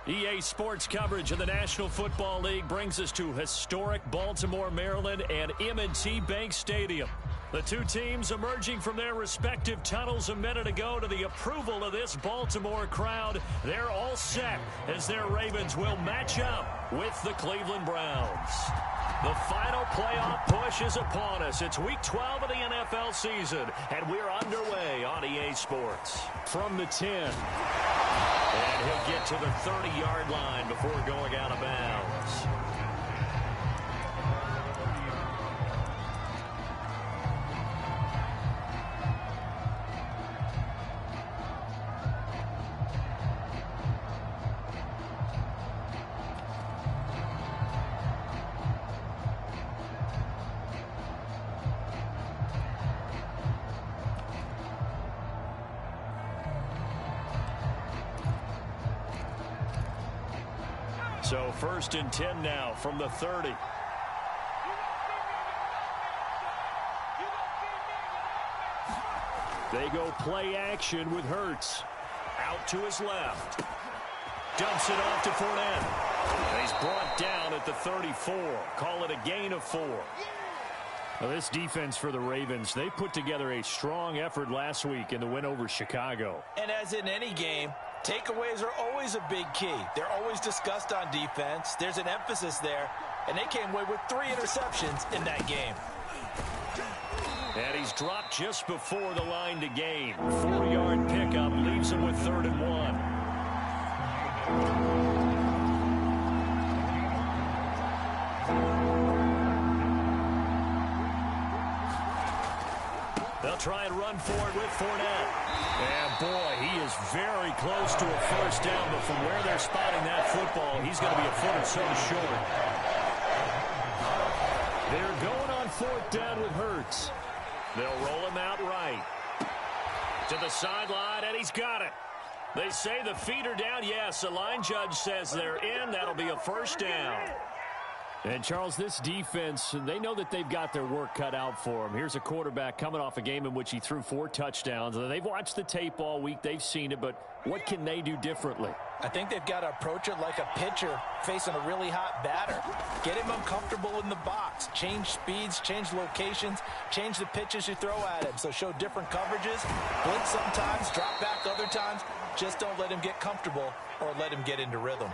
EA Sports coverage of the National Football League brings us to historic Baltimore, Maryland, and M&T Bank Stadium. The two teams emerging from their respective tunnels a minute ago to the approval of this Baltimore crowd. They're all set as their Ravens will match up with the Cleveland Browns. The final playoff push is upon us. It's Week 12 of the NFL season, and we're underway on EA Sports. From the 10. And he'll get to the 30-yard line before going out of bounds. So 1st and 10 now from the 30. They go play action with Hurts. Out to his left. Dumps it off to Fournette. He's brought down at the 34. Call it a gain of 4. Well, this defense for the Ravens, they put together a strong effort last week in the win over Chicago. And as in any game, takeaways are always a big key. They're always discussed on defense. There's an emphasis there, and they came away with 3 interceptions in that game. And he's dropped just before the line to gain. 4-yard pickup leaves him with 3rd and 1. They'll try and run forward with Fournette. And, boy, he is very close to a first down, but from where they're spotting that football, he's going to be a foot or so short. They're going on 4th down with Hurts. They'll roll him out right. To the sideline, and he's got it. They say the feet are down. Yes, the line judge says they're in. That'll be a first down. And, Charles, this defense, they know that they've got their work cut out for them. Here's a quarterback coming off a game in which he threw 4 touchdowns. They've watched the tape all week. They've seen it, but what can they do differently? I think they've got to approach it like a pitcher facing a really hot batter. Get him uncomfortable in the box. Change speeds, change locations, change the pitches you throw at him. So show different coverages. Blitz sometimes, drop back other times. Just don't let him get comfortable or let him get into rhythm.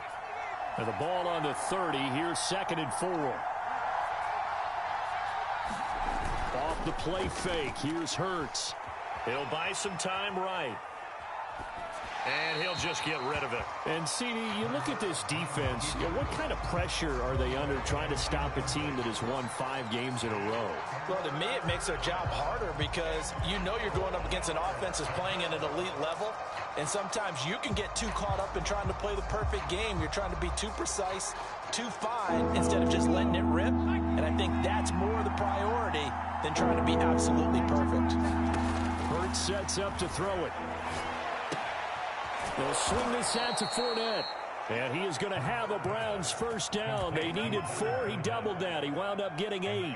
And the ball on the 30. Here's 2nd and 4. Off the play fake. Here's Hurts. He'll buy some time right. And he'll just get rid of it. And, CD, you look at this defense, what kind of pressure are they under trying to stop a team that has won 5 games in a row? Well, to me, it makes their job harder because you know you're going up against an offense that's playing at an elite level. And sometimes you can get too caught up in trying to play the perfect game. You're trying to be too precise, too fine, instead of just letting it rip. And I think that's more the priority than trying to be absolutely perfect. Hurts sets up to throw it. They'll swing this out to Fournette. And he is going to have a Browns first down. They needed 4. He doubled that. He wound up getting 8.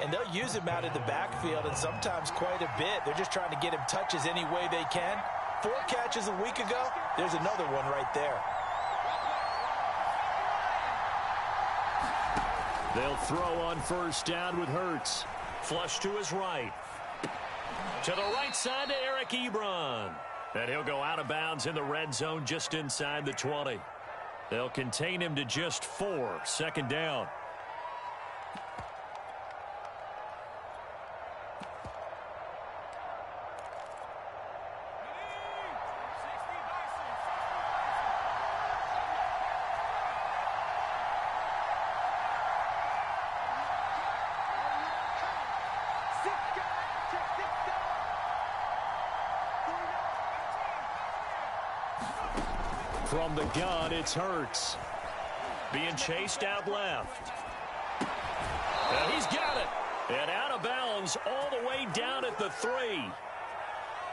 And they'll use him out in the backfield, and sometimes quite a bit. They're just trying to get him touches any way they can. 4 catches a week ago, there's another one right there. They'll throw on first down with Hurts. Flush to his right. To the right side to Eric Ebron. And he'll go out of bounds in the red zone just inside the 20. They'll contain him to just 4. 2nd down. From the gun, it's Hurts. Being chased out left. And he's got it. And out of bounds all the way down at the 3.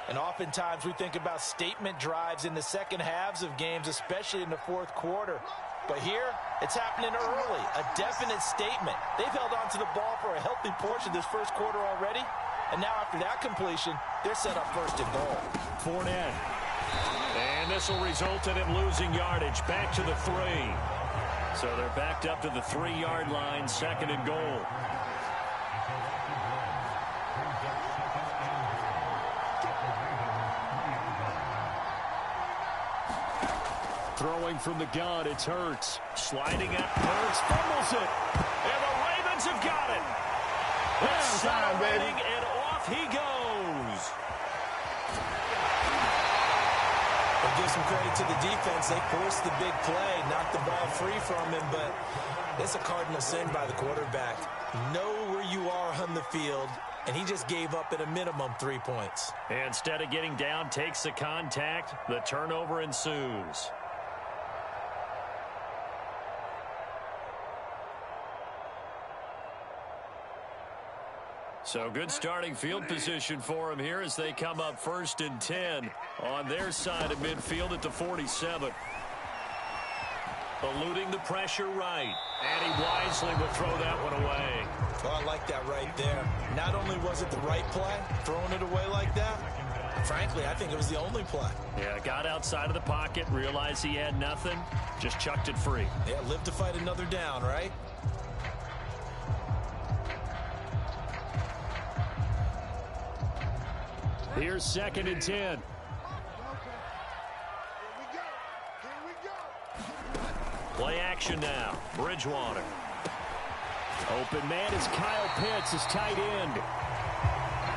And oftentimes we think about statement drives in the second halves of games, especially in the 4th quarter. But here, it's happening early. A definite statement. They've held on to the ball for a healthy portion of this 1st quarter already. And now after that completion, they're set up 1st and goal. Fournette. And And this will result in him losing yardage. Back to the 3. So they're backed up to the 3-yard line, 2nd and goal. Throwing from the gun, it's Hurts. Sliding up, Hurts fumbles it. And the Ravens have got it. Accelerating, and off he goes. We'll give some credit to the defense. They forced the big play, knocked the ball free from him, but it's a cardinal sin by the quarterback. Know where you are on the field, and he just gave up at a minimum 3 points. Instead of getting down, takes the contact. The turnover ensues. So good starting field position for him here as they come up 1st and 10 on their side of midfield at the 47. Eluding the pressure right. And he wisely will throw that one away. Well, I like that right there. Not only was it the right play, throwing it away like that, frankly, I think it was the only play. Yeah, got outside of the pocket, realized he had nothing, just chucked it free. Yeah, live to fight another down, right? Here's 2nd and 10. Play action now. Bridgewater. Open man is Kyle Pitts, his tight end.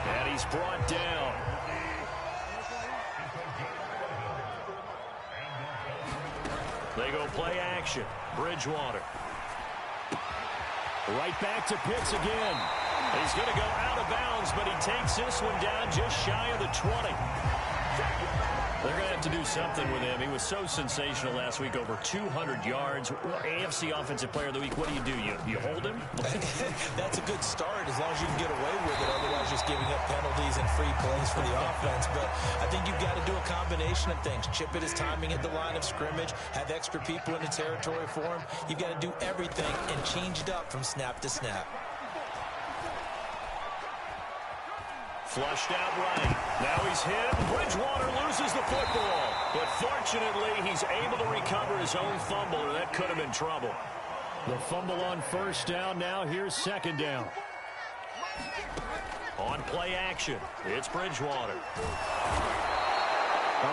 And he's brought down. They go play action. Bridgewater. Right back to Pitts again. He's going to go out of bounds, but he takes this one down just shy of the 20. They're going to have to do something with him. He was so sensational last week, over 200 yards. AFC Offensive Player of the Week, what do? You hold him? That's a good start as long as you can get away with it. Otherwise, just giving up penalties and free plays for the offense. But I think you've got to do a combination of things. Chip it his timing at the line of scrimmage, have extra people in the territory for him. You've got to do everything and change it up from snap to snap. Flushed out right. Now he's hit. Bridgewater loses the football. But fortunately, he's able to recover his own fumble, or that could have been trouble. The fumble on 1st down. Now here's 2nd down. On play action, it's Bridgewater.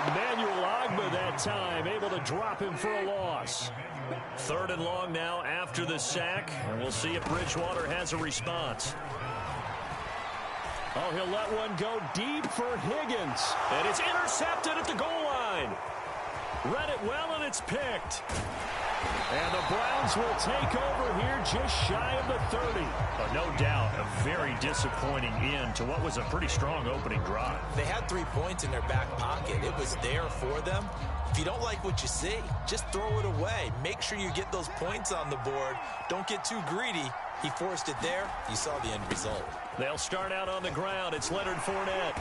Emmanuel Ogbah that time, able to drop him for a loss. 3rd and long now after the sack, and we'll see if Bridgewater has a response. Oh, he'll let one go deep for Higgins. And it's intercepted at the goal line. Read it well, and it's picked. And the Browns will take over here just shy of the 30. No doubt, a very disappointing end to what was a pretty strong opening drive. They had 3 points in their back pocket. It was there for them. If you don't like what you see, just throw it away. Make sure you get those points on the board. Don't get too greedy. He forced it there. You saw the end result. They'll start out on the ground. It's Leonard Fournette.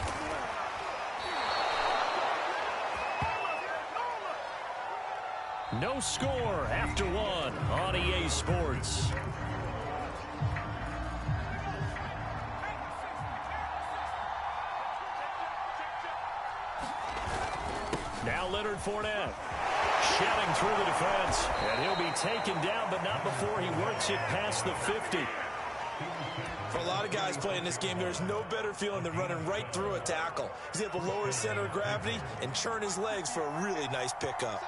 No score after 1 on EA Sports. Now Leonard Fournette. Shedding through the defense. And he'll be taken down, but not before he works it past the 50. For a lot of guys playing this game, there's no better feeling than running right through a tackle. He's able to lower his center of gravity and churn his legs for a really nice pickup.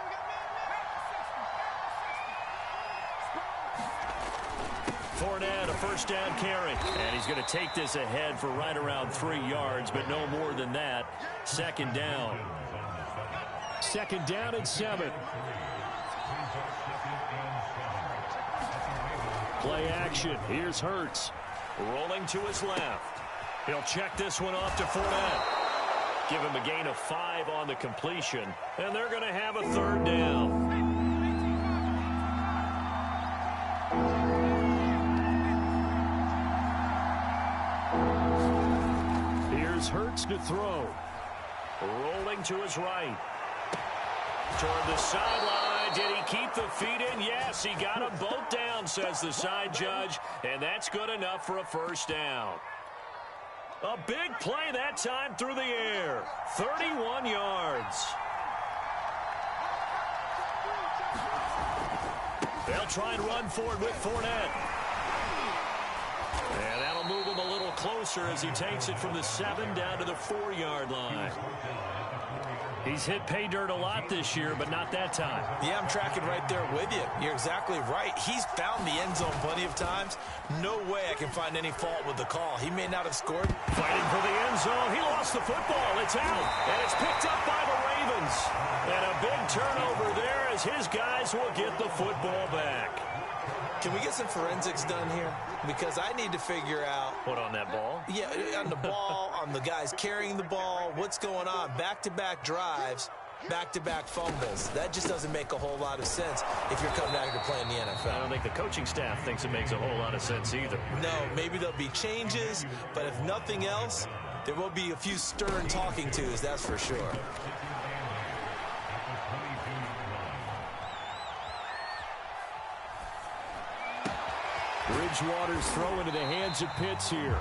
Fournette, a 1st down carry. And he's going to take this ahead for right around 3 yards, but no more than that. 2nd down. 2nd down and 7. Play action. Here's Hurts. Rolling to his left. He'll check this one off to Fournette. Give him a gain of 5 on the completion. And they're going to have a 3rd down. Here's Hurts to throw. Rolling to his right. Toward the sideline. Did he keep the feet in? Yes, he got them both down, says the side judge. And that's good enough for a 1st down. A big play that time through the air. 31 yards. They'll try and run forward with Fournette. And that'll move him a little closer as he takes it from the 7 down to the 4-yard line. He's hit pay dirt a lot this year, but not that time. Yeah, I'm tracking right there with you. You're exactly right. He's found the end zone plenty of times. No way I can find any fault with the call. He may not have scored. Fighting for the end zone. He lost the football. It's out, and it's picked up by the Ravens. And a big turnover there as his guys will get the football back. Can we get some forensics done here? Because I need to figure out... What, on that ball? Yeah, on the ball, on the guys carrying the ball, what's going on? Back-to-back drives, back-to-back fumbles. That just doesn't make a whole lot of sense if you're coming out here to play in the NFL. I don't think the coaching staff thinks it makes a whole lot of sense either. No, maybe there'll be changes, but if nothing else, there will be a few stern talking tos, that's for sure. Bridgewater's throw into the hands of Pitts here.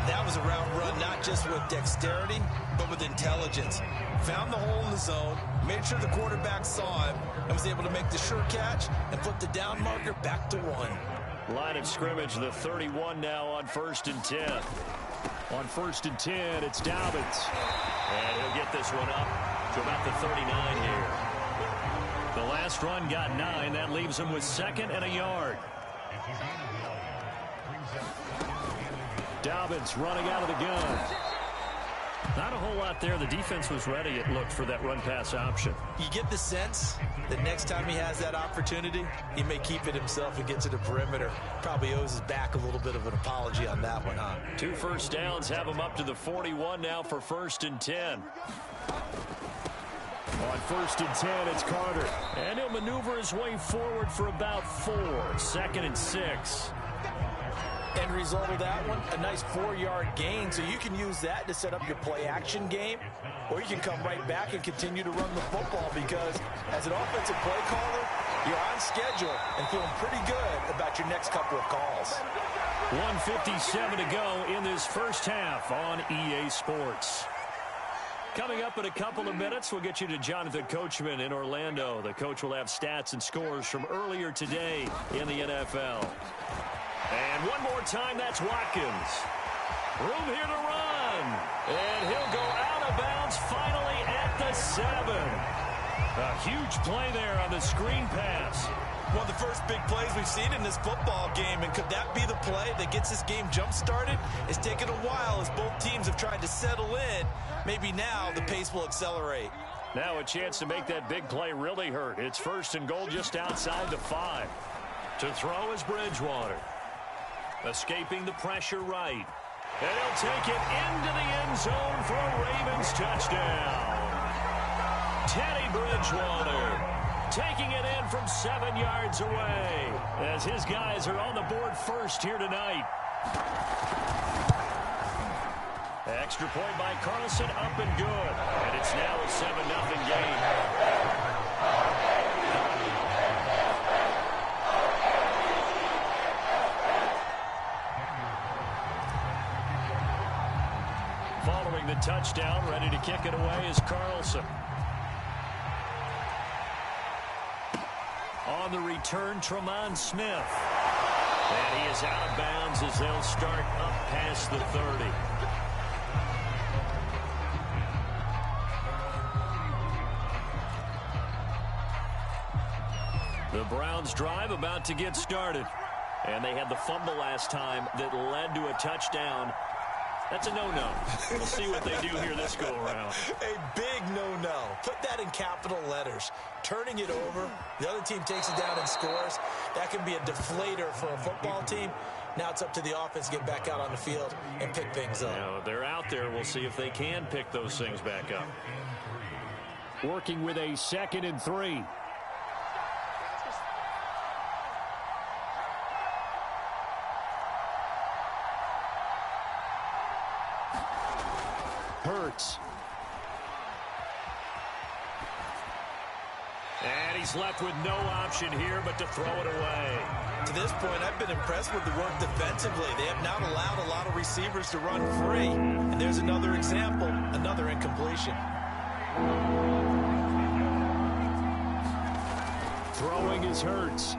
That was a route run not just with dexterity, but with intelligence. Found the hole in the zone, made sure the quarterback saw him, and was able to make the sure catch and put the down marker back to 1. Line of scrimmage, the 31 now on 1st and 10. On 1st and 10, it's Dobbins. And he'll get this one up to about the 39 here. The last run got 9. That leaves him with 2nd and a yard. Dobbins running out of the gun. Not a whole lot there. The defense was ready, it looked, for that run-pass option. You get the sense that next time he has that opportunity, he may keep it himself and get to the perimeter. Probably owes his back a little bit of an apology on that one, huh? 2 first downs have him up to the 41 now for 1st and 10. On 1st and 10, it's Carter. And he'll maneuver his way forward for about 4. 2nd and 6. End result of that one, a nice 4-yard gain. So you can use that to set up your play-action game, or you can come right back and continue to run the football because as an offensive play caller, you're on schedule and feeling pretty good about your next couple of calls. 1:57 to go in this first half on EA Sports. Coming up in a couple of minutes, we'll get you to Jonathan Coachman in Orlando. The coach will have stats and scores from earlier today in the NFL. And one more time, that's Watkins. Room here to run. And he'll go out of bounds finally at the 7. A huge play there on the screen pass. One of the first big plays we've seen in this football game, and could that be the play that gets this game jump-started? It's taken a while as both teams have tried to settle in. Maybe now the pace will accelerate. Now a chance to make that big play really hurt. It's 1st and goal just outside the 5. To throw is Bridgewater. Escaping the pressure right. And he'll take it into the end zone for a Ravens touchdown. Teddy Bridgewater taking it in from 7 yards away as his guys are on the board first here tonight. Extra point by Carlson, up and good. And it's now a 7-0 game. Following the touchdown, ready to kick it away is Carlson. On the return, Tremont Smith. And he is out of bounds as they'll start up past the 30. The Browns drive about to get started. And they had the fumble last time that led to a touchdown. That's a no-no. We'll see what they do here this go-around. A big no-no. Put that in capital letters. Turning it over, the other team takes it down and scores. That can be a deflator for a football team. Now it's up to the offense to get back out on the field and pick things up. Now, they're out there. We'll see if they can pick those things back up. Working with a 2nd and 3. Hurts. And he's left with no option here but to throw it away. To this point, I've been impressed with the work defensively. They have not allowed a lot of receivers to run free. And there's another example, another incompletion. Throwing is Hurts.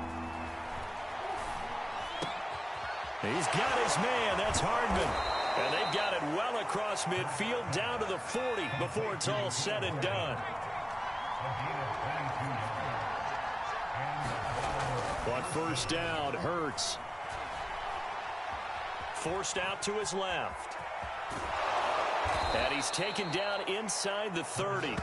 He's got his man. That's Hardman. And they've got it well across midfield down to the 40 before it's all said and done. But first down, Hurts. Forced out to his left. And he's taken down inside the 30.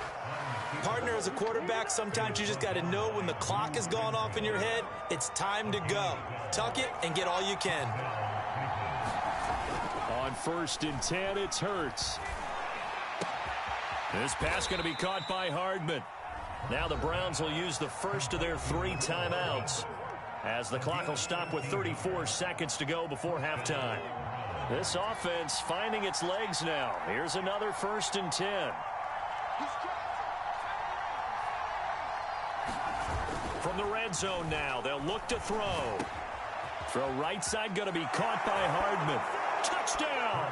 Partner, as a quarterback, sometimes you just got to know when the clock has gone off in your head, it's time to go. Tuck it and get all you can. On 1st and 10, it's Hurts. This pass going to be caught by Hardman. Now the Browns will use the first of their 3 timeouts, as the clock will stop with 34 seconds to go before halftime. This offense finding its legs now. Here's another 1st and 10. From the red zone now, they'll look to throw. Throw right side going to be caught by Hardman. Touchdown!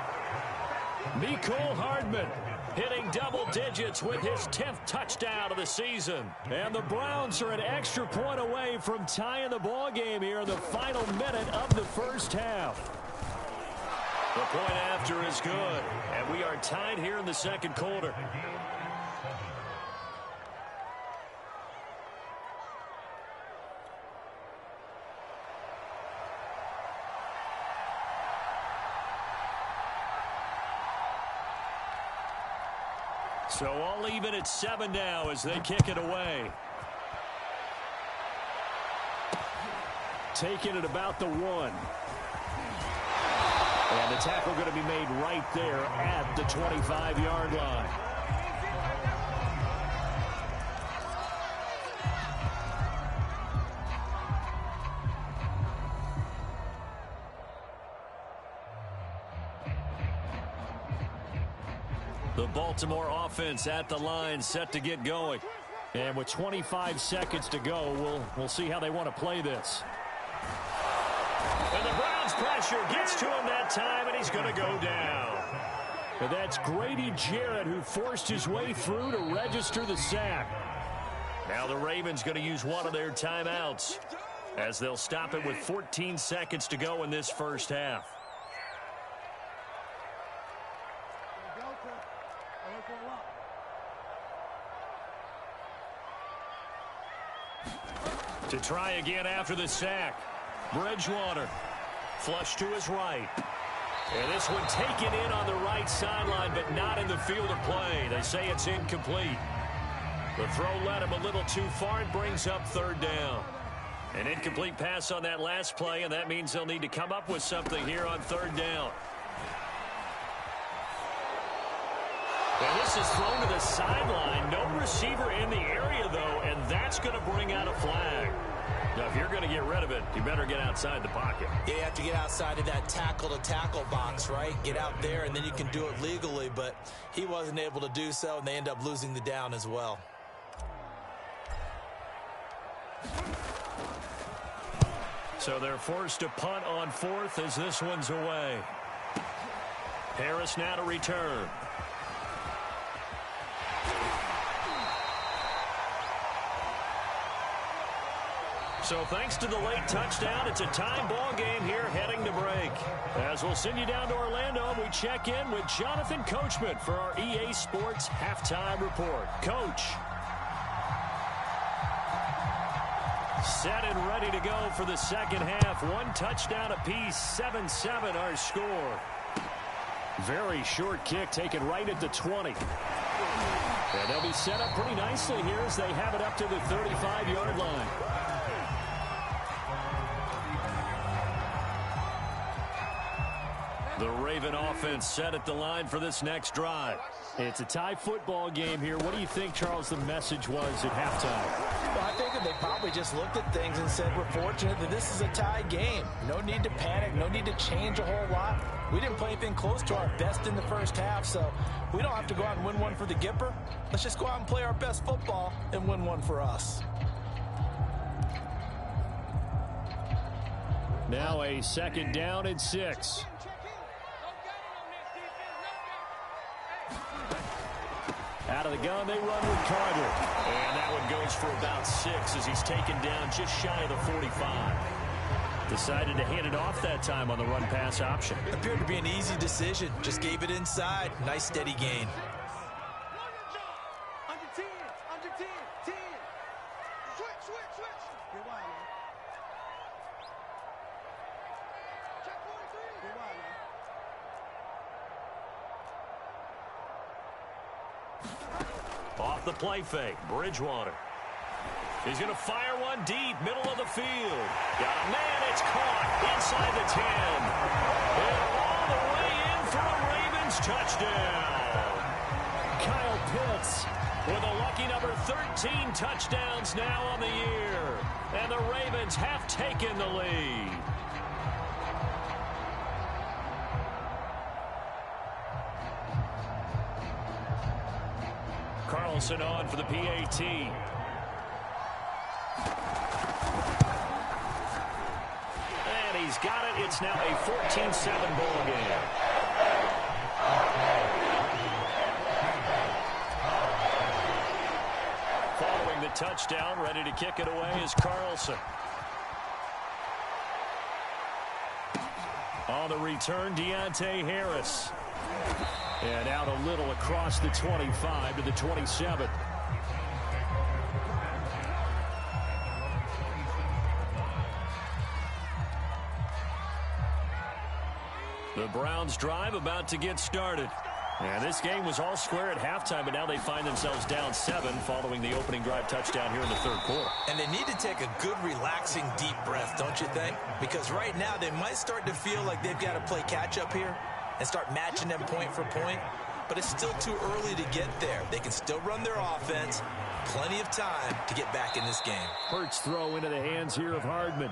Mecole Hardman hitting double digits with his 10th touchdown of the season. And the Browns are an extra point away from tying the ball game here in the final minute of the first half. The point after is good, and we are tied here in the second quarter. So all even at 7 now as they kick it away. Taking it about the 1. And the tackle going to be made right there at the 25-yard line. The Baltimore offense at the line, set to get going. And with 25 seconds to go, we'll see how they want to play this. And the Browns pressure gets to him that time, and he's going to go down. And that's Grady Jarrett who forced his way through to register the sack. Now the Ravens going to use one of their timeouts, as they'll stop it with 14 seconds to go in this first half. To try again after the sack. Bridgewater. Flush to his right. And this one taken in on the right sideline, but not in the field of play. They say it's incomplete. The throw led him a little too far and brings up 3rd down. An incomplete pass on that last play, and that means they'll need to come up with something here on 3rd down. And this is thrown to the sideline. No receiver in the area, though, and that's going to bring out a flag. Now, if you're going to get rid of it, you better get outside the pocket. Yeah, you have to get outside of that tackle-to-tackle box, right? Get out there, and then you can do it legally, but he wasn't able to do so, and they end up losing the down as well. So they're forced to punt on 4th as this one's away. Harris now to return. So thanks to the late touchdown, it's a time ball game here heading to break. As we'll send you down to Orlando, we check in with Jonathan Coachman for our EA Sports Halftime Report. Coach. Set and ready to go for the second half. 1 touchdown apiece, 7-7 our score. Very short kick taken right at the 20. And they'll be set up pretty nicely here as they have it up to the 35-yard line. The Raven offense set at the line for this next drive. It's a tie football game here. What do you think, Charles, the message was at halftime? Well, I think that they probably just looked at things and said, we're fortunate that this is a tie game. No need to panic. No need to change a whole lot. We didn't play anything close to our best in the first half, so we don't have to go out and win one for the Gipper. Let's just go out and play our best football and win one for us. Now a 2nd down and 6. Out out of the gun. They run with Carter. And that one goes for about 6 as he's taken down just shy of the 45. Decided to hand it off that time on the run-pass option. Appeared to be an easy decision. Just gave it inside. Nice, steady gain. Under 10. Under 10. 10. Switch. Get wide, man. Check 43. Get wide, man. Off the play fake, Bridgewater. He's going to fire one deep, middle of the field. Got a man, it's caught inside the 10. And all the way in for a Ravens touchdown. Kyle Pitts with a lucky number 13 touchdowns now on the year. And the Ravens have taken the lead. Carlson on for the PAT. He's got it. It's now a 14-7 ball game. Following the touchdown, ready to kick it away is Carlson. On the return, Deontay Harris. And out a little across the 25 to the 27. The Browns drive about to get started. And this game was all square at halftime, but now they find themselves down 7 following the opening drive touchdown here in the third quarter. And they need to take a good, relaxing, deep breath, don't you think? Because right now they might start to feel like they've got to play catch-up here and start matching them point for point. But it's still too early to get there. They can still run their offense. Plenty of time to get back in this game. Hurts throw into the hands here of Hardman.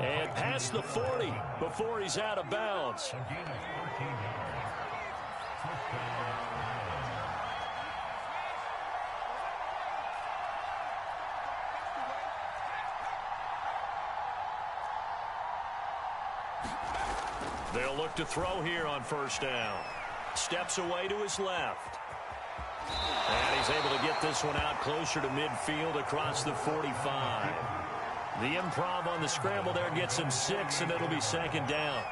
And past the 40 before he's out of bounds. They'll look to throw here on first down. Steps away to his left. And he's able to get this one out closer to midfield across the 45. The improv on the scramble there gets him 6, and it'll be second down.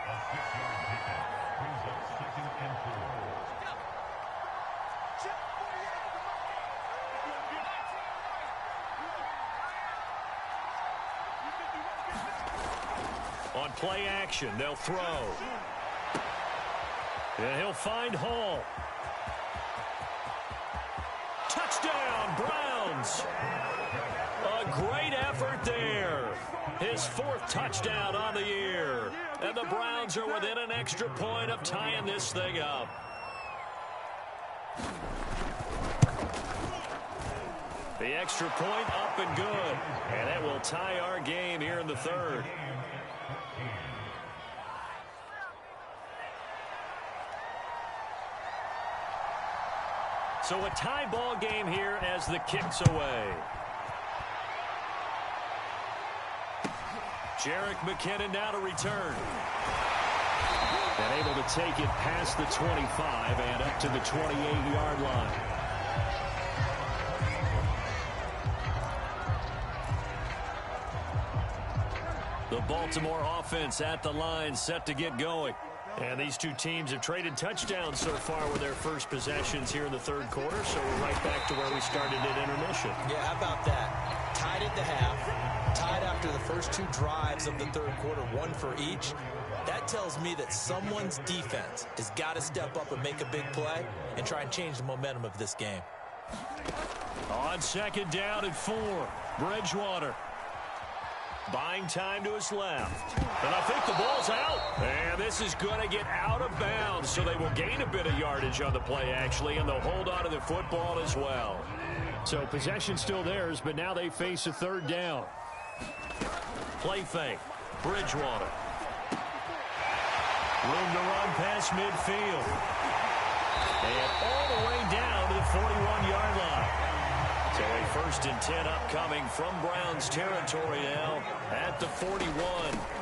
On play action, they'll throw. And he'll find Hall. Touchdown, Browns. A great effort there. His 4th touchdown on the year. And the Browns are within an extra point of tying this thing up. The extra point up and good. And it will tie our game here in the third. So a tie ball game here as the kick's away. Jerick McKinnon now to return. And able to take it past the 25 and up to the 28-yard line. The Baltimore offense at the line, set to get going. And these two teams have traded touchdowns so far with their first possessions here in the third quarter, so we're right back to where we started at intermission. Yeah, how about that? Tied at the half, tied after the first 2 drives of the third quarter, 1 for each. That tells me that someone's defense has got to step up and make a big play and try and change the momentum of this game. On second down and 4, Bridgewater. Buying time to his left. And I think the ball's out. And this is going to get out of bounds, so they will gain a bit of yardage on the play, actually, and they'll hold on to the football as well. So possession still theirs, but now they face a third down. Play fake. Bridgewater. Room to run past midfield. And all the way down to the 41-yard line. So a 1st and 10 upcoming from Browns territory now at the 41.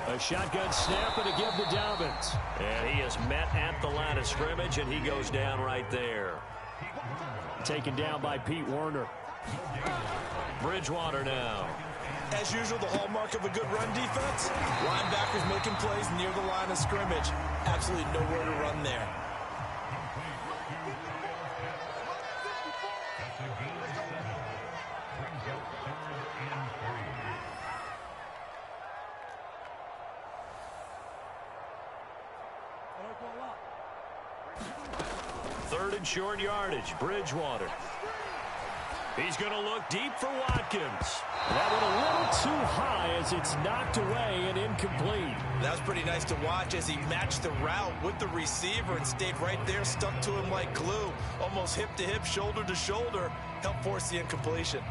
A shotgun snap and a give to Dobbins. And he is met at the line of scrimmage, and he goes down right there. Taken down by Pete Werner. Bridgewater now. As usual, the hallmark of a good run defense, linebackers making plays near the line of scrimmage. Absolutely nowhere to run there. Third and short yardage, Bridgewater. He's going to look deep for Watkins. That one a little too high as it's knocked away and incomplete. That was pretty nice to watch as he matched the route with the receiver and stayed right there, stuck to him like glue, almost hip to hip, shoulder to shoulder, helped force the incompletion.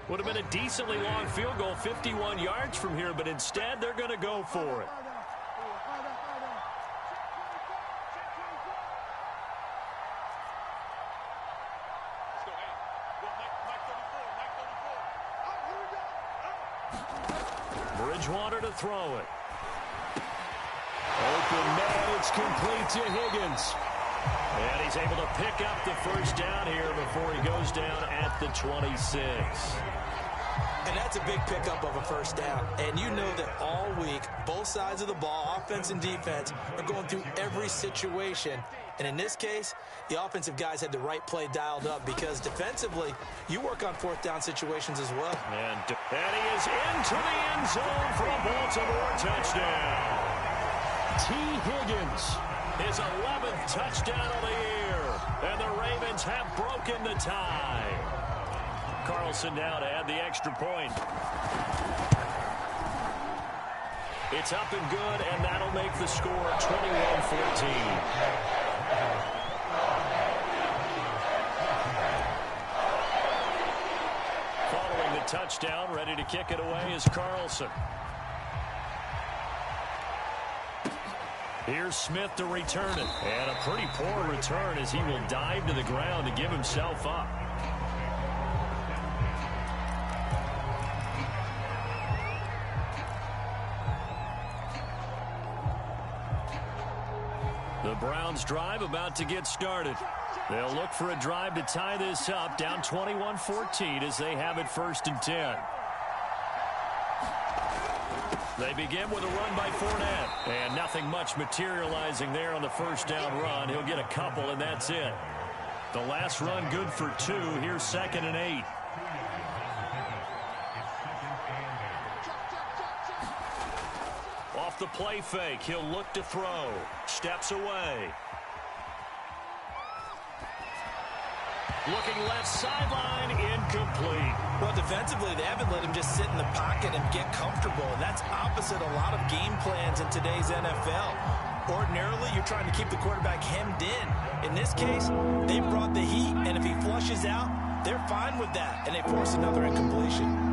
Would have been a decently long field goal, 51 yards from here, but instead they're going to go for it. Bridgewater to throw it. Open man, it's complete to Higgins. And he's able to pick up the first down here before he goes down at the 26. And that's a big pickup of a first down. And you know that all week, both sides of the ball, offense and defense, are going through every situation. And in this case, the offensive guys had the right play dialed up because defensively, you work on fourth down situations as well. And he is into the end zone for a Baltimore touchdown. T. Higgins, his 11th touchdown of the year. And the Ravens have broken the tie. Carlson now to add the extra point. It's up and good, and that'll make the score 21-14. Following the touchdown, ready to kick it away is Carlson. Here's Smith to return it. And a pretty poor return as he will dive to the ground to give himself up. The Browns drive about to get started. They'll look for a drive to tie this up, down 21-14 as they have it 1st and 10. They begin with a run by Fournette. And nothing much materializing there on the first down run. He'll get a couple, and that's it. The last run good for 2. Here's 2nd and 8. Off the play fake, he'll look to throw. Steps away. Looking left sideline, incomplete. Well, defensively, they haven't let him just sit in the pocket and get comfortable. And that's opposite a lot of game plans in today's NFL. Ordinarily, you're trying to keep the quarterback hemmed in. In this case, they brought the heat, and if he flushes out, they're fine with that, and they force another incompletion.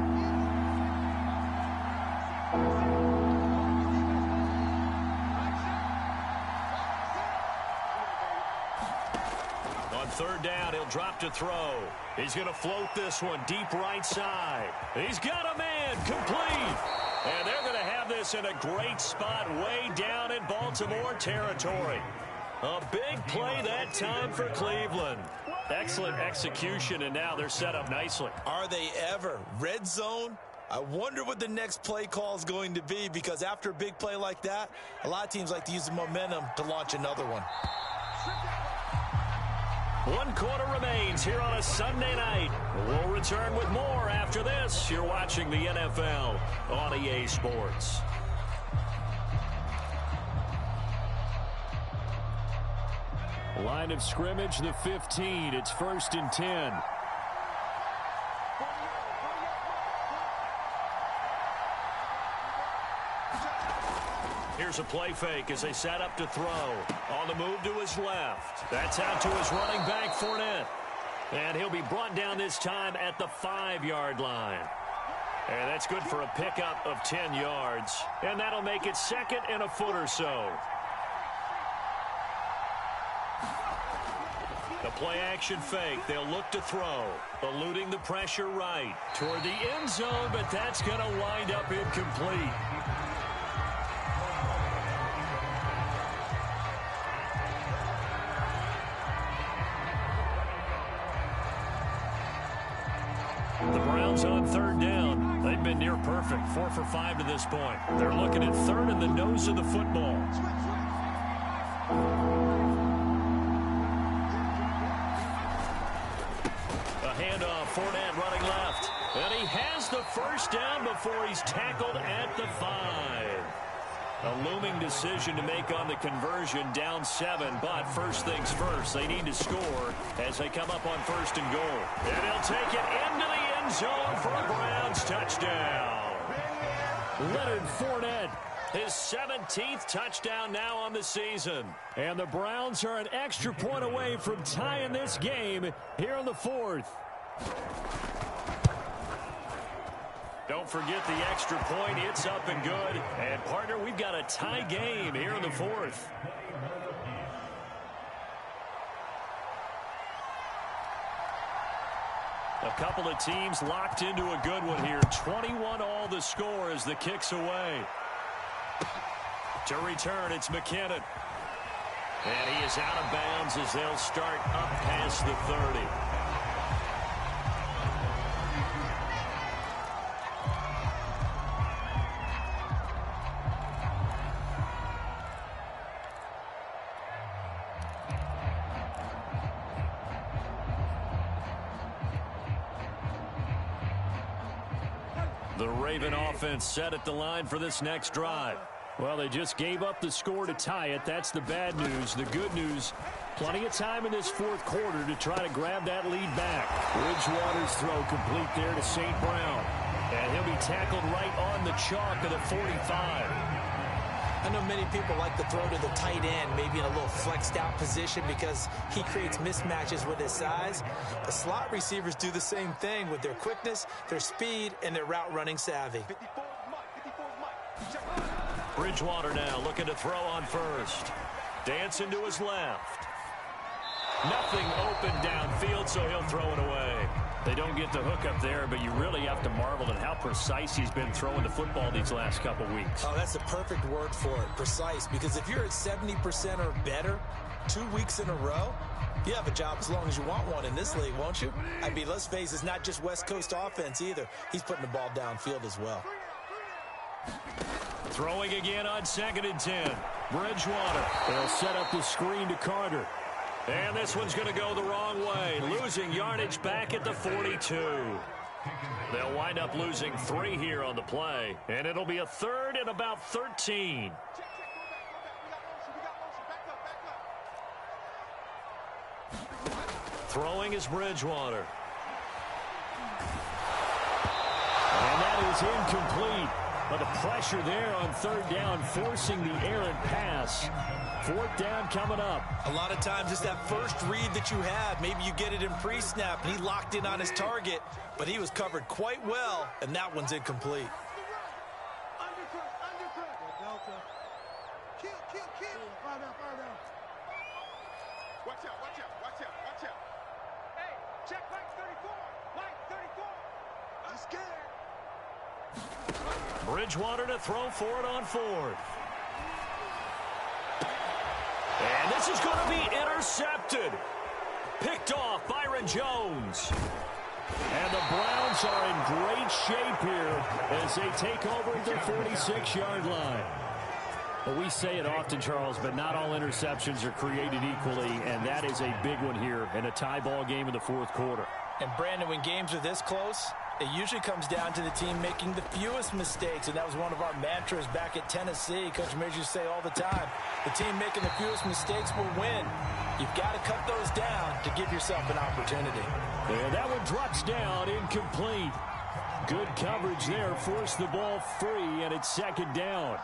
Third down, he'll drop to throw. He's going to float this one deep right side. He's got a man, complete. And they're going to have this in a great spot way down in Baltimore territory. A big play that time for Cleveland. Excellent execution, and now they're set up nicely. Are they ever? Red zone? I wonder what the next play call is going to be, because after a big play like that, a lot of teams like to use the momentum to launch another one. 1 quarter remains here on a Sunday night. We'll return with more after this. You're watching the NFL on EA Sports. Line of scrimmage, the 15. It's 1st and 10. Here's a play fake as they set up to throw. On the move to his left. That's out to his running back, Fournette. And he'll be brought down this time at the 5-yard line. And that's good for a pickup of 10 yards. And that'll make it 2nd and a foot or so. The play-action fake. They'll look to throw. Eluding the pressure right. Toward the end zone, but that's going to wind up incomplete. The Browns on third down. They've been near perfect. 4 for 5 to this point. They're looking at third in the nose of the football. Handoff, Fournette running left. And he has the first down before he's tackled at the 5. A looming decision to make on the conversion, down 7. But first things first, they need to score as they come up on first and goal. And he'll take it into the end zone for a Browns touchdown. Leonard Fournette, his 17th touchdown now on the season. And the Browns are an extra point away from tying this game here in the 4th. Don't forget the extra point. It's up and good. And, partner, we've got a tie game here in the 4th. A couple of teams locked into a good one here. 21 all the score as the kick's away. To return, it's McKinnon. And he is out of bounds as they'll start up past the 30. The Raven offense set at the line for this next drive. Well, they just gave up the score to tie it. That's the bad news. The good news, plenty of time in this 4th quarter to try to grab that lead back. Bridgewater's throw complete there to St. Brown. And he'll be tackled right on the chalk of the 45. I know many people like to throw to the tight end, maybe in a little flexed out position because he creates mismatches with his size. The slot receivers do the same thing with their quickness, their speed, and their route running savvy. Bridgewater now looking to throw on first. Dancing to his left. Nothing open downfield, so he'll throw it away. They don't get the hook up there, but you really have to marvel at how precise he's been throwing the football these last couple weeks. Oh, that's the perfect word for it, precise, because if you're at 70% or better 2 weeks in a row, you have a job as long as you want one in this league, won't you? I mean, let's face it, it's not just West Coast offense either. He's putting the ball downfield as well. Throwing again on 2nd and 10. Bridgewater. They'll set up the screen to Carter. And this one's going to go the wrong way. Losing yardage back at the 42. They'll wind up losing 3 here on the play. And it'll be a 3rd and about 13. Throwing is Bridgewater. And that is incomplete. But the pressure there on 3rd down, forcing the errant pass. 4th down coming up. A lot of times it's that first read that you have. Maybe you get it in pre-snap, and he locked in on his target, but he was covered quite well, and that one's incomplete. Watch out, watch out, watch out, watch out. Hey, check Mike 34. Mike 34. I'm scared. Bridgewater to throw for it on 4th. And this is going to be intercepted. Picked off Byron Jones. And the Browns are in great shape here as they take over at their 46-yard line. Well, we say it often, Charles, but not all interceptions are created equally, and that is a big one here in a tie ball game in the 4th quarter. And, Brandon, when games are this close, it usually comes down to the team making the fewest mistakes, and that was one of our mantras back at Tennessee. Coach Major used to say all the time, the team making the fewest mistakes will win. You've got to cut those down to give yourself an opportunity. And that one drops down, incomplete. Good coverage there, forced the ball free, and it's 2nd down.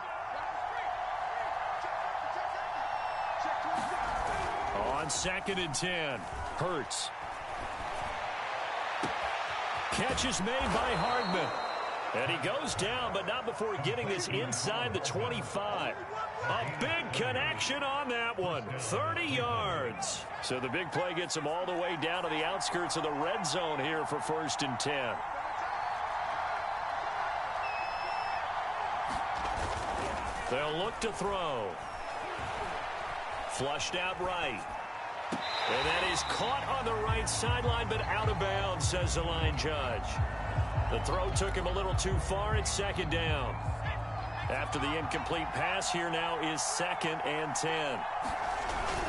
On 2nd and 10, Hurts. Catch is made by Hardman. And he goes down, but not before getting this inside the 25. A big connection on that one. 30 yards. So the big play gets him all the way down to the outskirts of the red zone here for 1st and 10. They'll look to throw. Flushed out right. And that is caught on the right sideline, but out of bounds, says the line judge. The throw took him a little too far. It's 2nd down. After the incomplete pass, here now is 2nd and 10.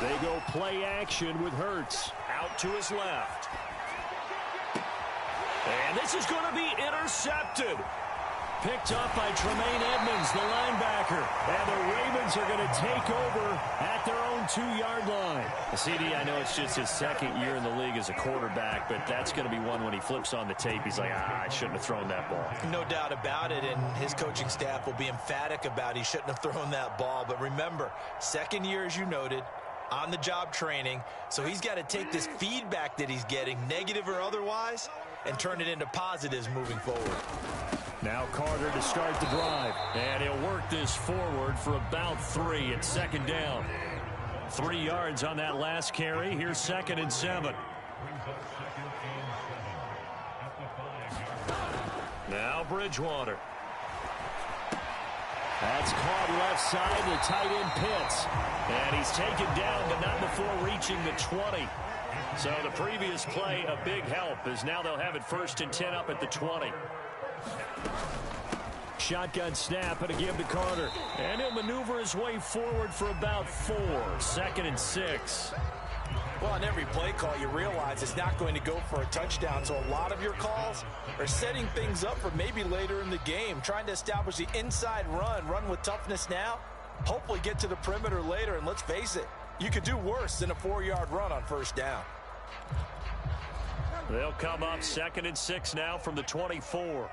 They go play action with Hurts out to his left. And this is going to be intercepted. Picked up by Tremaine Edmonds, the linebacker. And the Ravens are going to take over at their own 2-yard line. CD, I know it's just his 2nd year in the league as a quarterback, but that's going to be one when he flips on the tape. He's like, I shouldn't have thrown that ball. No doubt about it, and his coaching staff will be emphatic about he shouldn't have thrown that ball. But remember, 2nd year, as you noted, on-the-job training. So he's got to take this feedback that he's getting, negative or otherwise, and turn it into positives moving forward. Now Carter to start the drive. And he'll work this forward for about 3 at 2nd down. 3 yards on that last carry. Here's 2nd and 7. Now Bridgewater. That's caught left side. The tight end Pitts. And he's taken down, but not before reaching the 20. So the previous play, a big help, as now they'll have it 1st and 10 up at the 20. Shotgun snap and a give to Carter. And he'll maneuver his way forward for about 4. 2nd and 6. Well, on every play call, you realize it's not going to go for a touchdown. So a lot of your calls are setting things up for maybe later in the game, trying to establish the inside run with toughness now, hopefully get to the perimeter later. And let's face it, you could do worse than a 4-yard run on 1st down. They'll come up 2nd and 6 now from the 24.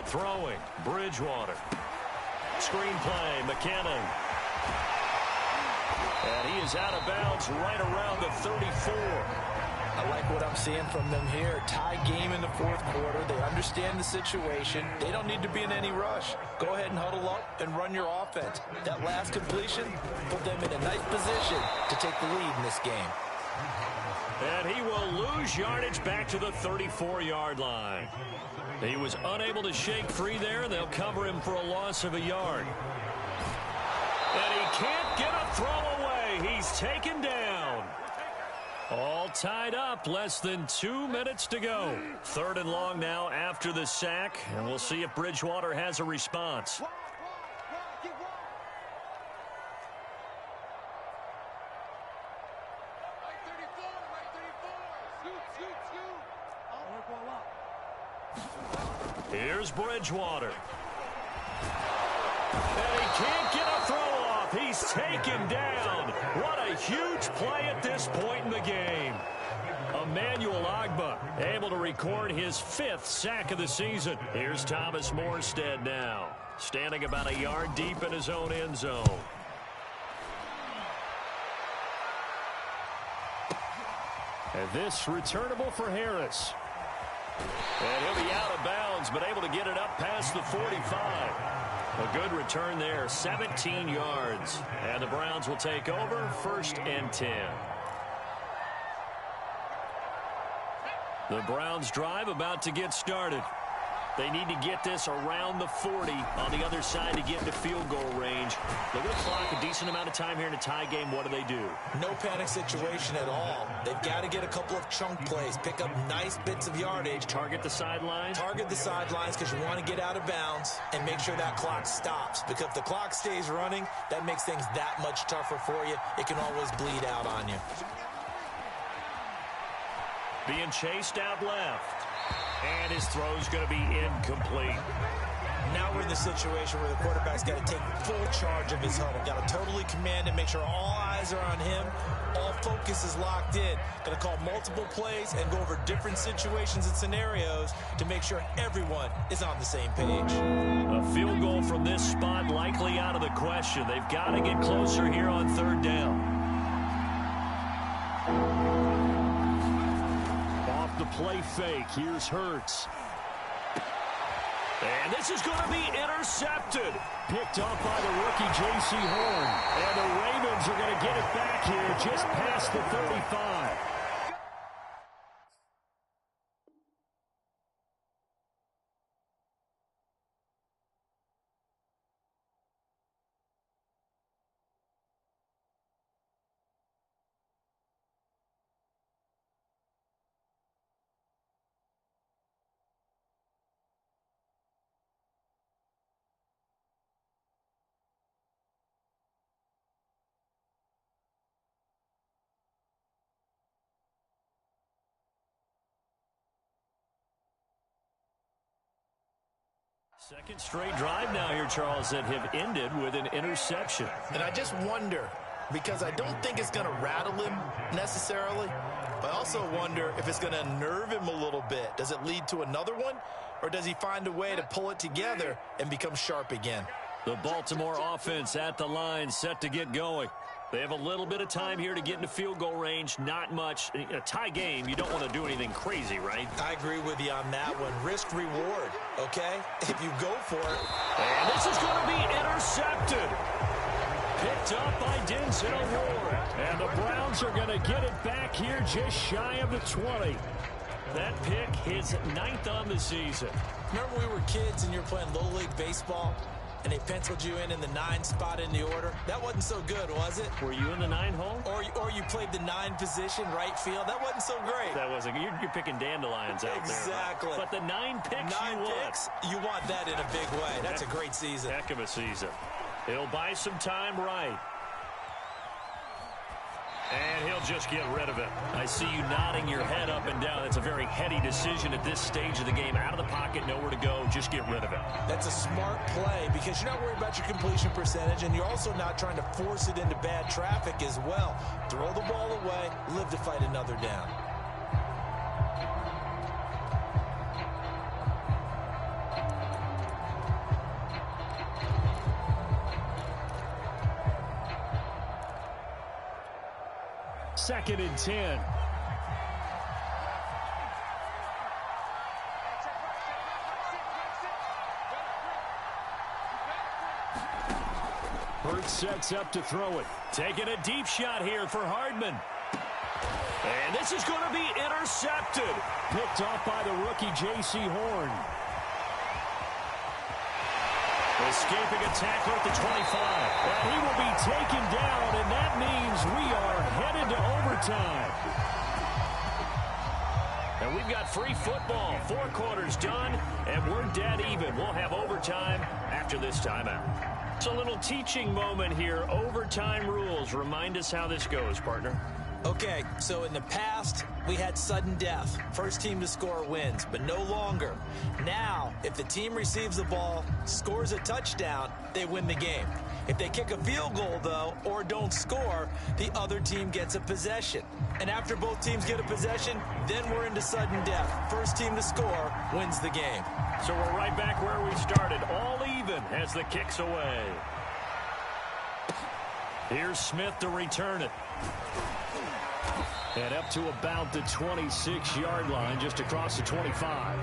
Throwing, Bridgewater. Screen play, McKinnon. And he is out of bounds right around the 34. I like what I'm seeing from them here. Tie game in the 4th quarter. They understand the situation. They don't need to be in any rush. Go ahead and huddle up and run your offense. That last completion put them in a nice position to take the lead in this game. And he will lose yardage back to the 34-yard line. He was unable to shake free there. They'll cover him for a loss of a yard. And he can't get a throw away. He's taken down. All tied up. Less than 2 minutes to go. 3rd and long now after the sack. And we'll see if Bridgewater has a response. Here's Bridgewater. And he can't get a throw off. He's taken down. What a huge play at this point in the game. Emmanuel Ogbah able to record his 5th sack of the season. Here's Thomas Morstead now, standing about a yard deep in his own end zone. And this returnable for Harris. And he'll be out of bounds, but able to get it up past the 45. A good return there, 17 yards. And the Browns will take over, 1st and 10. The Browns drive about to get started. They need to get this around the 40 on the other side to get into field goal range. They're going to clock a decent amount of time here in a tie game. What do? No panic situation at all. They've got to get a couple of chunk plays, pick up nice bits of yardage. Target the sidelines? Target the sidelines because you want to get out of bounds and make sure that clock stops. Because if the clock stays running, that makes things that much tougher for you. It can always bleed out on you. Being chased out left. And his throw's going to be incomplete. Now we're in the situation where the quarterback's got to take full charge of his huddle. Got to totally command and make sure all eyes are on him. All focus is locked in. Going to call multiple plays and go over different situations and scenarios to make sure everyone is on the same page. A field goal from this spot likely out of the question. They've got to get closer here on third down. Off the play fake. Here's Hurts. And this is going to be intercepted. Picked off by the rookie J.C. Horn. And the Ravens are going to get it back here just past the 35. Second straight drive now here, Charles, that have ended with an interception. And I just wonder, because I don't think it's going to rattle him necessarily, but I also wonder if it's going to nerve him a little bit. Does it lead to another one, or does he find a way to pull it together and become sharp again? The Baltimore offense at the line, set to get going. They have a little bit of time here to get into field goal range. Not much. In a tie game, you don't want to do anything crazy, right? I agree with you on that one. Risk reward, okay? If you go for it. And this is going to be intercepted. Picked up by Denzel Ward. And the Browns are going to get it back here just shy of the 20. That pick, his 9th on the season. Remember we were kids and you were playing Little League Baseball? And they penciled you in the 9 spot in the order. That wasn't so good, was it? Were you in the 9 hole? Or you played the 9 position, right field. That wasn't so great. That wasn't. You're picking dandelions out there. Exactly. But the 9 picks 9 picks, you want that in a big way. That's a great season. Heck of a season. He'll buy some time right. And he'll just get rid of it. I see you nodding your head up and down. That's a very heady decision at this stage of the game. Out of the pocket, nowhere to go. Just get rid of it. That's a smart play because you're not worried about your completion percentage, and you're also not trying to force it into bad traffic as well. Throw the ball away, live to fight another down. Second and 10. Hurts sets up to throw it. Taking a deep shot here for Hardman. And this is going to be intercepted. Picked off by the rookie J.C. Horn. Escaping a tackle at the 25. And he will be taken down, and that means we are headed to overtime. And we've got free football. 4 quarters done, and we're dead even. We'll have overtime after this timeout. It's a little teaching moment here. Overtime rules. Remind us how this goes, partner. Okay, so in the past, we had sudden death. First team to score wins, but no longer. Now, if the team receives the ball, scores a touchdown, they win the game. If they kick a field goal, though, or don't score, the other team gets a possession. And after both teams get a possession, then we're into sudden death. First team to score wins the game. So we're right back where we started, all even as the kick's away. Here's Smith to return it. And up to about the 26-yard line, just across the 25.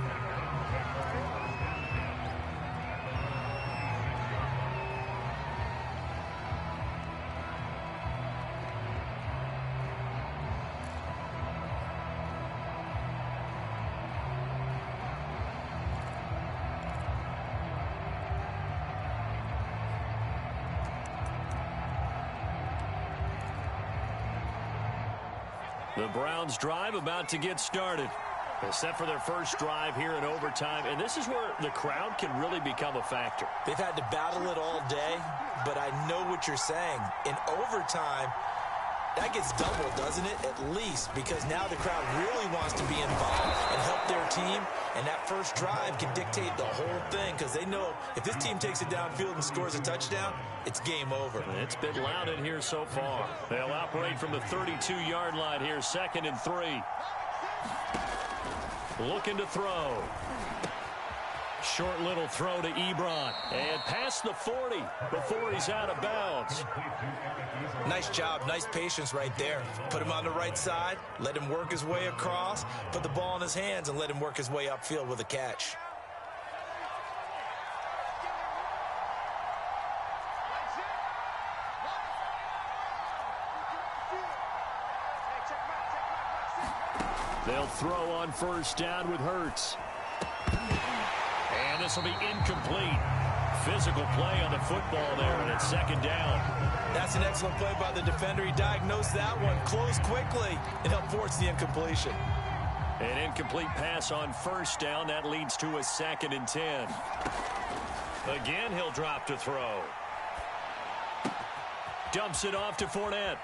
The Browns drive about to get started. They're set for their first drive here in overtime, and this is where the crowd can really become a factor. They've had to battle it all day, but I know what you're saying. In overtime, That gets doubled, doesn't it? At least, because now the crowd really wants to be involved and help their team, and that first drive can dictate the whole thing because they know if this team takes it downfield and scores a touchdown, it's game over. It's been loud in here so far. They'll operate from the 32-yard line here, 2nd and 3. Looking to throw. Short little throw to Ebron. And past the 40 before he's out of bounds. Nice job. Nice patience right there. Put him on the right side. Let him work his way across. Put the ball in his hands and let him work his way upfield with a catch. They'll throw on 1st down with Hurts. And this will be incomplete. Physical play on the football there, and it's 2nd down. That's an excellent play by the defender. He diagnosed that one, closed quickly, and helped force the incompletion. An incomplete pass on 1st down. That leads to a 2nd and 10. Again, he'll drop to throw. Dumps it off to Fournette.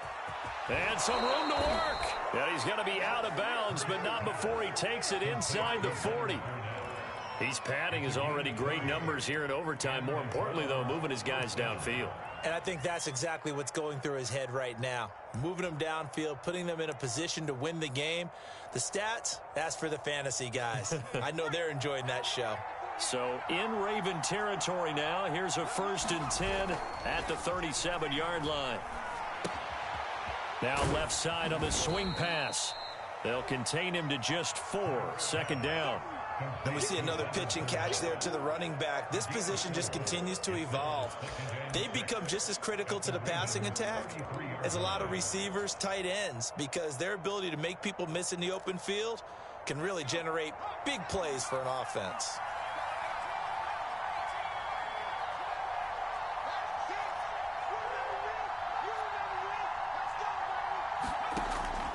And some room to work. And he's going to be out of bounds, but not before he takes it inside the 40. He's padding his already great numbers here in overtime. More importantly, though, moving his guys downfield. And I think that's exactly what's going through his head right now. Moving them downfield, putting them in a position to win the game. The stats, that's for the fantasy guys. I know they're enjoying that show. So in Raven territory now. Here's a 1st and 10 at the 37-yard line. Now left side on the swing pass. They'll contain him to just 4. 2nd down. And we see another pitch and catch there to the running back. This position just continues to evolve. They become just as critical to the passing attack as a lot of receivers, tight ends, because their ability to make people miss in the open field can really generate big plays for an offense.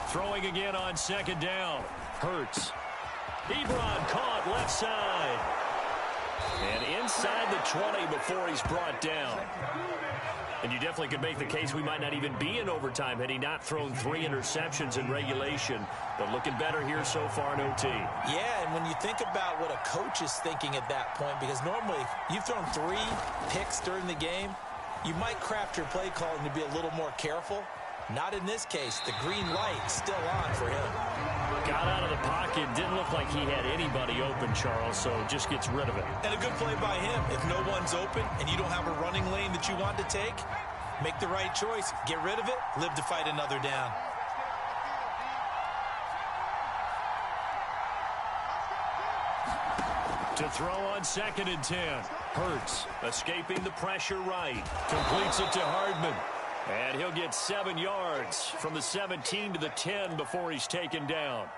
Throwing again on 2nd down. Hurts. Ebron caught left side. And inside the 20 before he's brought down. And you definitely could make the case we might not even be in overtime had he not thrown 3 interceptions in regulation. But looking better here so far in OT. Yeah, and when you think about what a coach is thinking at that point, because normally you've thrown 3 picks during the game, you might craft your play calling to be a little more careful. Not in this case. The green light still on for him. Got out of the pocket. Didn't look like he had anybody open, Charles, so just gets rid of it. And a good play by him. If no one's open and you don't have a running lane that you want to take, make the right choice. Get rid of it. Live to fight another down. To throw on 2nd and 10. Hurts escaping the pressure right. Completes it to Hardman. And he'll get 7 yards from the 17 to the 10 before he's taken down.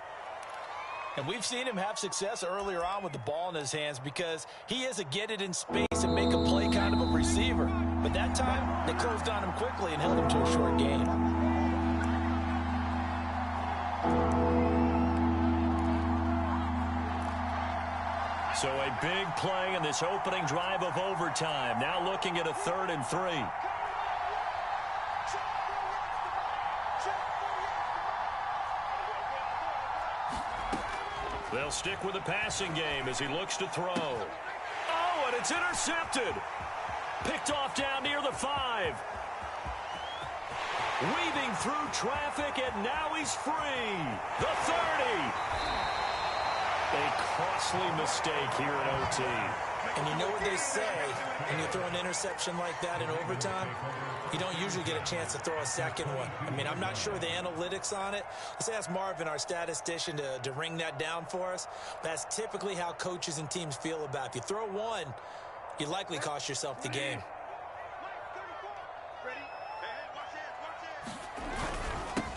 And we've seen him have success earlier on with the ball in his hands because he is a get it in space and make a play kind of a receiver. But that time, they closed on him quickly and held him to a short gain. So a big play in this opening drive of overtime. Now looking at a 3rd and 3. They'll stick with the passing game as he looks to throw. Oh, and it's intercepted. Picked off down near the 5. Weaving through traffic, and now he's free. The 30. A costly mistake here in OT. And you know what they say, when you throw an interception like that in overtime, you don't usually get a chance to throw a second one. I mean, I'm not sure the analytics on it. Let's ask Marvin, our statistician, to ring that down for us. That's typically how coaches and teams feel about it. If you throw one, you likely cost yourself the game.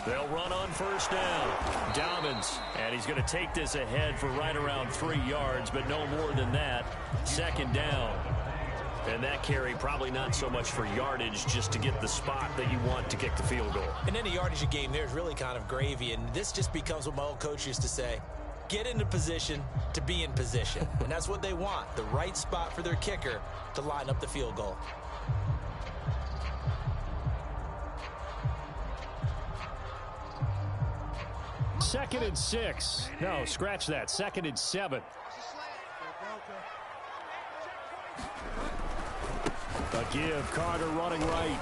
They'll run on 1st down. Dobbins, and he's going to take this ahead for right around 3 yards, but no more than that. 2nd down. And that carry probably not so much for yardage, just to get the spot that you want to kick the field goal. And any yardage you gain there is really kind of gravy, and this just becomes what my old coach used to say. Get into position to be in position. And that's what they want, the right spot for their kicker to line up the field goal. 2nd and 6. No, scratch that. 2nd and 7. A give. Carter running right.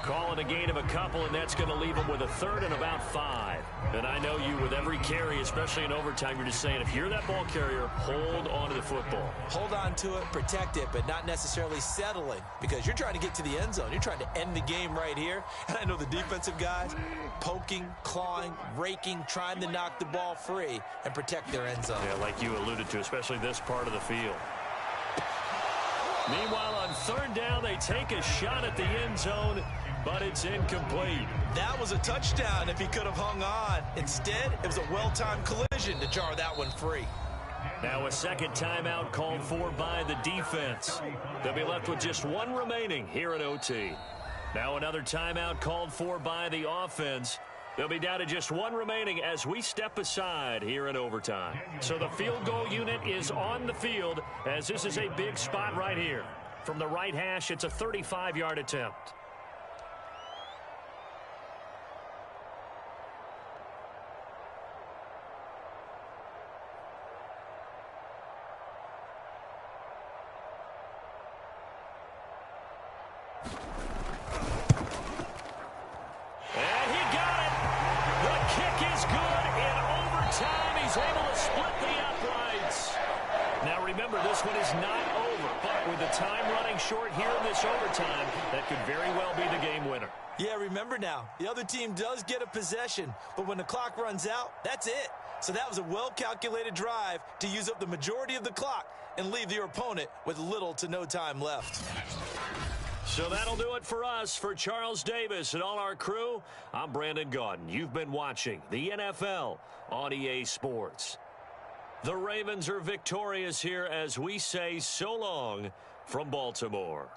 Calling a gain of a couple, and that's going to leave him with a 3rd and about 5. And I know you, with every carry, especially in overtime, you're just saying, if you're that ball carrier, hold on to the football. Hold on to it, protect it, but not necessarily settling, because you're trying to get to the end zone. You're trying to end the game right here. And I know the defensive guys poking, clawing, raking, trying to knock the ball free and protect their end zone. Yeah, like you alluded to, especially this part of the field. Meanwhile, on 3rd down, they take a shot at the end zone, but it's incomplete. That was a touchdown if he could have hung on. Instead, it was a well-timed collision to jar that one free. Now a 2nd timeout called for by the defense. They'll be left with just 1 remaining here in OT. Now another timeout called for by the offense. They'll be down to just 1 remaining as we step aside here in overtime. So the field goal unit is on the field, as this is a big spot right here. From the right hash, it's a 35-yard attempt. Able to split the uprights. Now remember, this one is not over, but with the time running short here in this overtime, that could very well be the game winner. Yeah, remember now, the other team does get a possession, but when the clock runs out, that's it. So that was a well-calculated drive to use up the majority of the clock and leave your opponent with little to no time left. So that'll do it for us. For Charles Davis and all our crew, I'm Brandon Gaudin. You've been watching the NFL on EA Sports. The Ravens are victorious here as we say so long from Baltimore.